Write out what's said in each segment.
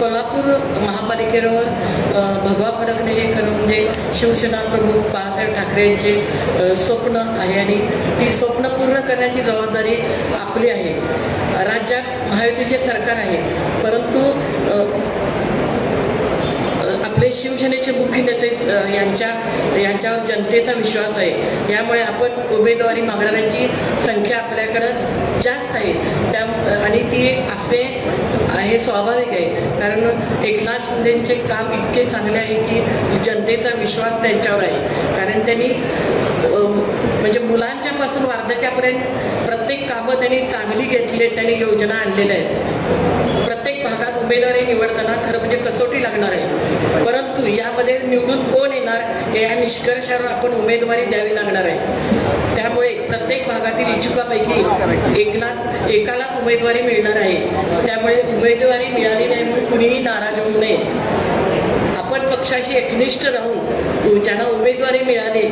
कोल्हापूर महापालिकेवर भगवा फडकणे हे खरं म्हणजे शिवसेना प्रमुख बाळासाहेब ठाकरे यांचे स्वप्न आहे आणि ती स्वप्न पूर्ण करण्याची जबाबदारी आपली आहे. राज्यात महायुतीचे सरकार आहे, परंतु आपले शिवसेनेचे मुख्य नेते यांच्यावर जनतेचा विश्वास आहे. यामुळे आपण उमेदवारी मागणाऱ्यांची संख्या आपल्याकडं जास्त आहे आणि ती असणे हे स्वाभाविक आहे. कारण एकनाथ शिंदेचे काम इतके चांगले आहे की जनतेचा विश्वास त्यांच्यावर आहे. कारण त्यांनी म्हणजे मुलांच्या पासून वार्धक्यापर्यंत प्रत्येक कामं त्यांनी चांगली घेतली, त्यांनी योजना आणलेल्या आहेत. प्रत्येक भागात उमेदवारी निवडताना खरं म्हणजे कसोटी लागणार आहे, परंतु यामध्ये निवडून कोण येणार या निष्कर्षावर आपण उमेदवारी द्यावी लागणार आहे. त्यामुळे प्रत्येक भागातील इच्छुकापैकी एकालाच उमेदवारी मिळणार आहे. त्यामुळे उमेदवारी मिळाली नाही म्हणून कुणीही नाराज होऊ नये. आपण पक्षाशी एकनिष्ठ राहून ज्यांना उमेदवारी मिळाली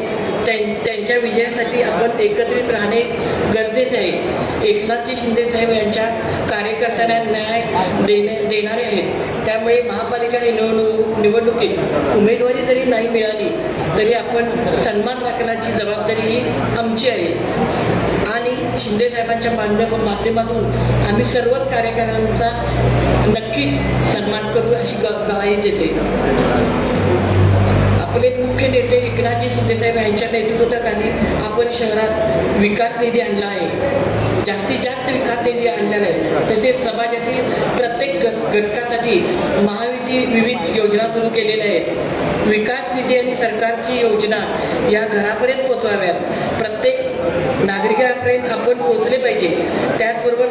त्यांच्या विजयासाठी आपण एकत्रित राहणे गरजेचे आहे. एकनाथजी शिंदेसाहेब यांच्या कार्यकर्त्यांना न्याय देणारे आहेत. त्यामुळे महापालिका निवडणुकीत उमेदवारी जरी नाही मिळाली तरी आपण सन्मान राखण्याची जबाबदारी ही आमची आहे आणि शिंदेसाहेबांच्या माध्यमातून आम्ही सर्वच कार्यकर्त्यांचा नक्कीच सन्मान करू अशी ग्वाही देते. आपले मुख्य नेते एकनाथजी शिंदेसाहेब यांच्या नेतृत्वाखाली आपण शहरात विकास निधी आणला आहे, जास्तीत जास्त विकास निधी आणलेला आहे. तसेच समाजातील प्रत्येक घटकासाठी महायुती विविध योजना सुरू केलेल्या आहेत. विकास निधी आणि सरकारची योजना या घरापर्यंत पोचवाव्यात, प्रत्येक नागरिकांपर्यंत आपण पोचले पाहिजे. त्याचबरोबर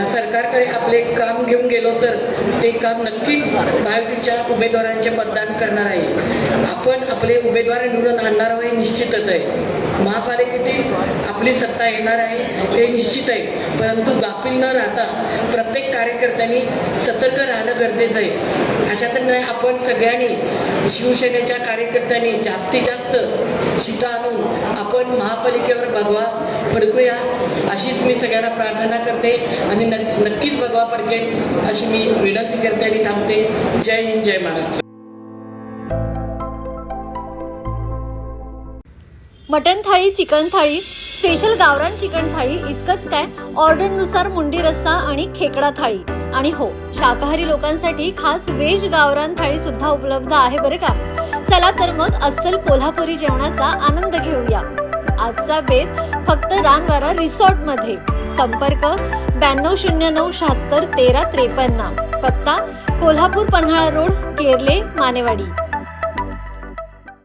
सरकारकडे आपले काम घेऊन गेलो तर ते काम नक्कीच महायुतीच्या उमेदवारांचे मतदान करणार आहे. आपण आपले उमेदवार निवडून आणणार हे निश्चितच आहे. महापालिकेतील आपली सत्ता येणार आहे हे निश्चित आहे, परंतु गाफील न राहता प्रत्येक कार्यकर्त्यांनी सतर्क राहणं गरजेचं आहे. अशातच आपण सगळ्यांनी शिवसेनेच्या कार्यकर्त्यांनी जास्तीत जास्त सीटा आणून आपण महापालिकेवर भगवा फडकूया अशीच मी सगळ्यांना प्रार्थना करते आणि नक्कीच भगवा फडकेल अशी मी विनंती करते आणि थांबते. जय हिंद, जय महाराष्ट्र. मटण थाळी, चिकन थाळी, स्पेशल गावरान चिकन थाळी इतकंच काय, ऑर्डरनुसार मुंडी रस्सा आणि खेकडा थाळी. आणि हो, शाकाहारी लोकांसाठी खास व्हेज गावरान थाळी सुद्धा उपलब्ध आहे बरं का. चला तर मग अस्सल कोल्हापुरी जेवणाचा आनंद घेऊया. आजचा बेत फक्त रानवारा रिसॉर्ट मध्ये. संपर्क 9209 76 13 53. पत्ता कोल्हापूर पन्हाळा रोड, केरले, मानेवाडी.